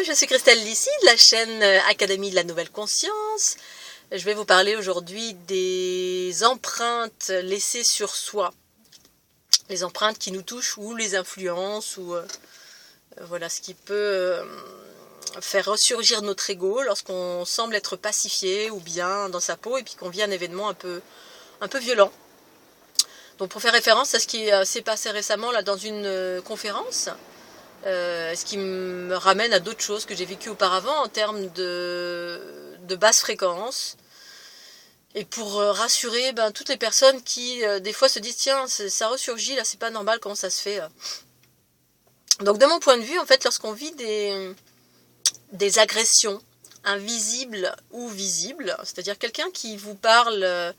je suis Christelle Lissy de la chaîne Académie de la Nouvelle Conscience. Je vais vous parler aujourd'hui des empreintes laissées sur soi. Les empreintes qui nous touchent ou les influences ou voilà ce qui peut faire ressurgir notre ego lorsqu'on semble être pacifié ou bien dans sa peau et puis qu'on vit un événement un peu violent. Donc pour faire référence à ce qui s'est passé récemment là dans une conférence, ce qui me ramène à d'autres choses que j'ai vécues auparavant en termes de basse fréquence. Et pour rassurer toutes les personnes qui des fois se disent tiens ça ressurgit là, c'est pas normal, comment ça se fait. Donc de mon point de vue en fait, lorsqu'on vit des agressions invisibles ou visibles, c'est-à-dire quelqu'un qui vous parle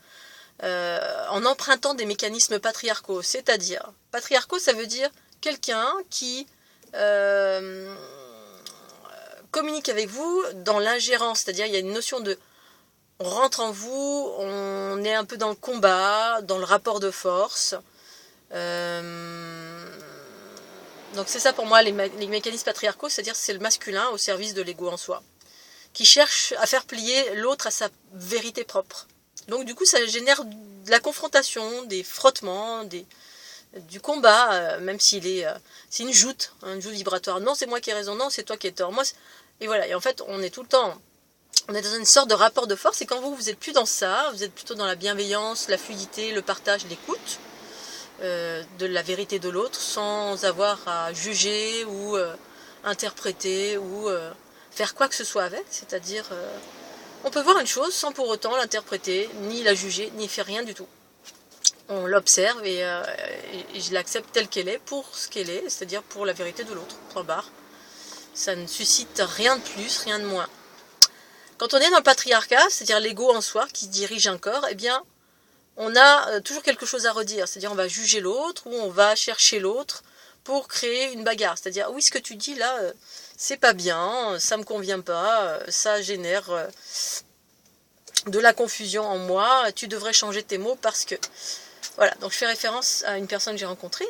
en empruntant des mécanismes patriarcaux, c'est-à-dire patriarcaux, ça veut dire quelqu'un qui communique avec vous dans l'ingérence, c'est-à-dire il y a une notion de on rentre en vous, on est un peu dans le combat, dans le rapport de force. Donc c'est ça pour moi les mécanismes patriarcaux, c'est-à-dire c'est le masculin au service de l'ego en soi, qui cherche à faire plier l'autre à sa vérité propre. Donc du coup ça génère de la confrontation, des frottements, du combat, même s'il est, c'est une joute vibratoire. Non, c'est moi qui ai raison, non, c'est toi qui es tort. Et voilà, et en fait, on est tout le temps, on est dans une sorte de rapport de force, et quand vous êtes plus dans ça, vous êtes plutôt dans la bienveillance, la fluidité, le partage, l'écoute de la vérité de l'autre, sans avoir à juger ou interpréter ou faire quoi que ce soit avec, c'est-à-dire, on peut voir une chose sans pour autant l'interpréter, ni la juger, ni faire rien du tout. On l'observe et je l'accepte telle qu'elle est, pour ce qu'elle est, c'est-à-dire pour la vérité de l'autre, point barre. Ça ne suscite rien de plus, rien de moins. Quand on est dans le patriarcat, c'est-à-dire l'ego en soi qui dirige un corps, eh bien, on a toujours quelque chose à redire, c'est-à-dire on va juger l'autre ou on va chercher l'autre pour créer une bagarre. C'est-à-dire, oui, ce que tu dis là, c'est pas bien, ça me convient pas, ça génère de la confusion en moi, tu devrais changer tes mots parce que... Voilà, donc je fais référence à une personne que j'ai rencontrée,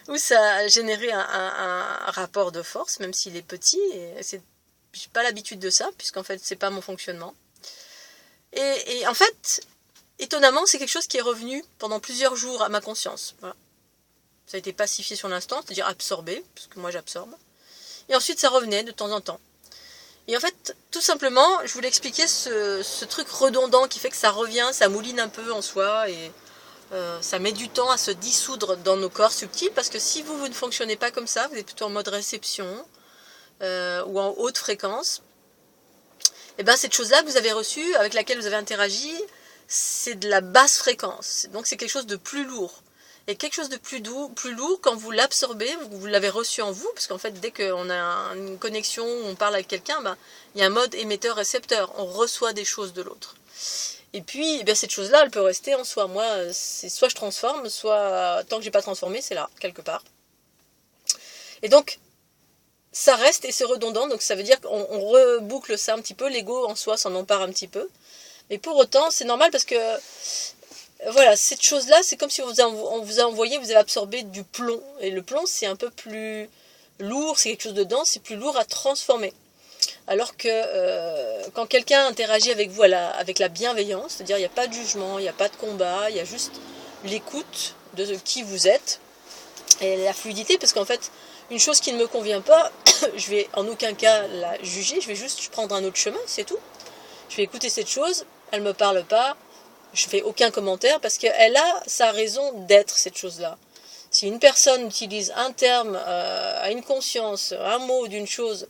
où ça a généré un rapport de force, même s'il est petit, et j'ai pas l'habitude de ça, puisqu'en fait c'est pas mon fonctionnement. Et en fait, étonnamment, c'est quelque chose qui est revenu pendant plusieurs jours à ma conscience. Voilà. Ça a été pacifié sur l'instant, c'est-à-dire absorbé, parce que moi j'absorbe. Et ensuite ça revenait de temps en temps. Et en fait, tout simplement, je voulais expliquer ce truc redondant qui fait que ça revient, ça mouline un peu en soi et ça met du temps à se dissoudre dans nos corps subtils, parce que si vous ne fonctionnez pas comme ça, vous êtes plutôt en mode réception ou en haute fréquence, et bien cette chose-là que vous avez reçue, avec laquelle vous avez interagi, c'est de la basse fréquence. Donc c'est quelque chose de plus lourd. Et quelque chose de plus lourd, quand vous l'absorbez, vous l'avez reçu en vous, parce qu'en fait, dès qu'on a une connexion, on parle avec quelqu'un, il y a un mode émetteur-récepteur, on reçoit des choses de l'autre. Et puis, eh bien, cette chose-là, elle peut rester en soi. Moi, c'est soit je transforme, soit, tant que je n'ai pas transformé, c'est là, quelque part. Et donc, ça reste et c'est redondant, donc ça veut dire qu'on reboucle ça un petit peu, l'ego en soi s'en empare un petit peu. Mais pour autant, c'est normal parce que... Voilà, cette chose-là, c'est comme si on vous a envoyé, vous avez absorbé du plomb. Et le plomb, c'est un peu plus lourd, c'est quelque chose de dense, c'est plus lourd à transformer. Alors que quand quelqu'un interagit avec vous avec la bienveillance, c'est-à-dire il n'y a pas de jugement, il n'y a pas de combat, il y a juste l'écoute de qui vous êtes et la fluidité, parce qu'en fait, une chose qui ne me convient pas, je vais en aucun cas la juger, je vais juste prendre un autre chemin, c'est tout. Je vais écouter cette chose, elle ne me parle pas, je fais aucun commentaire parce qu'elle a sa raison d'être, cette chose-là. Si une personne utilise un terme à une conscience, un mot d'une chose,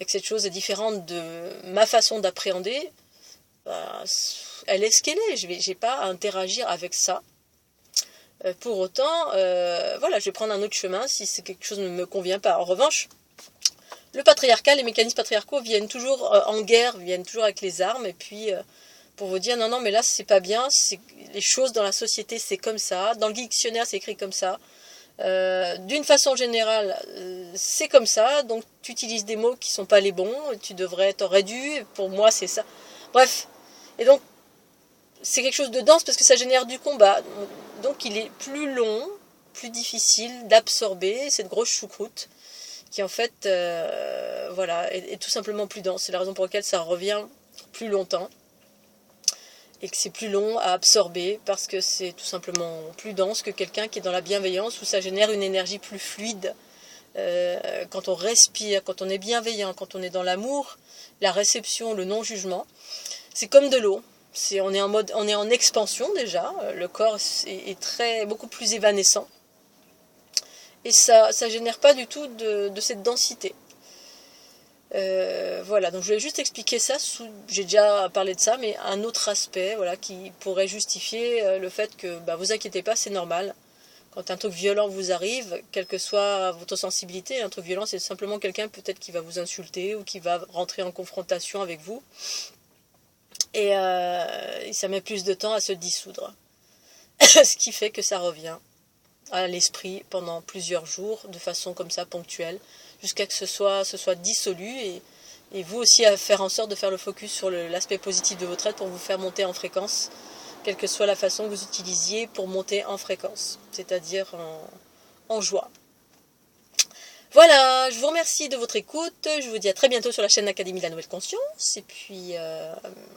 et que cette chose est différente de ma façon d'appréhender, elle est ce qu'elle est. Je n'ai pas à interagir avec ça. Pour autant, voilà, je vais prendre un autre chemin si c'est quelque chose qui ne me convient pas. En revanche, le patriarcat, les mécanismes patriarcaux viennent toujours en guerre, viennent toujours avec les armes, et puis... pour vous dire non mais là c'est pas bien, les choses dans la société c'est comme ça, dans le dictionnaire c'est écrit comme ça, d'une façon générale c'est comme ça, donc tu utilises des mots qui sont pas les bons, t'aurais dû, pour moi c'est ça, bref, et donc c'est quelque chose de dense parce que ça génère du combat, donc il est plus long, plus difficile d'absorber cette grosse choucroute, qui en fait voilà, est tout simplement plus dense. C'est la raison pour laquelle ça revient plus longtemps et que c'est plus long à absorber parce que c'est tout simplement plus dense que quelqu'un qui est dans la bienveillance où ça génère une énergie plus fluide. Quand on respire, quand on est bienveillant, quand on est dans l'amour, la réception, le non-jugement, c'est comme de l'eau. On est en expansion déjà, le corps est beaucoup plus évanescent et ça génère pas du tout de cette densité. Voilà, donc je voulais juste expliquer ça, j'ai déjà parlé de ça, mais un autre aspect voilà, qui pourrait justifier le fait que vous inquiétez pas, c'est normal. Quand un truc violent vous arrive, quelle que soit votre sensibilité, un truc violent c'est simplement quelqu'un peut-être qui va vous insulter ou qui va rentrer en confrontation avec vous. Et ça met plus de temps à se dissoudre. Ce qui fait que ça revient à l'esprit pendant plusieurs jours, de façon comme ça ponctuelle, jusqu'à que ce soit dissolu et vous aussi à faire en sorte de faire le focus sur l'aspect positif de votre être pour vous faire monter en fréquence, quelle que soit la façon que vous utilisiez pour monter en fréquence, c'est-à-dire en joie. Voilà, je vous remercie de votre écoute, je vous dis à très bientôt sur la chaîne Académie de la Nouvelle Conscience, et puis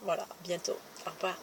voilà, à bientôt, au revoir.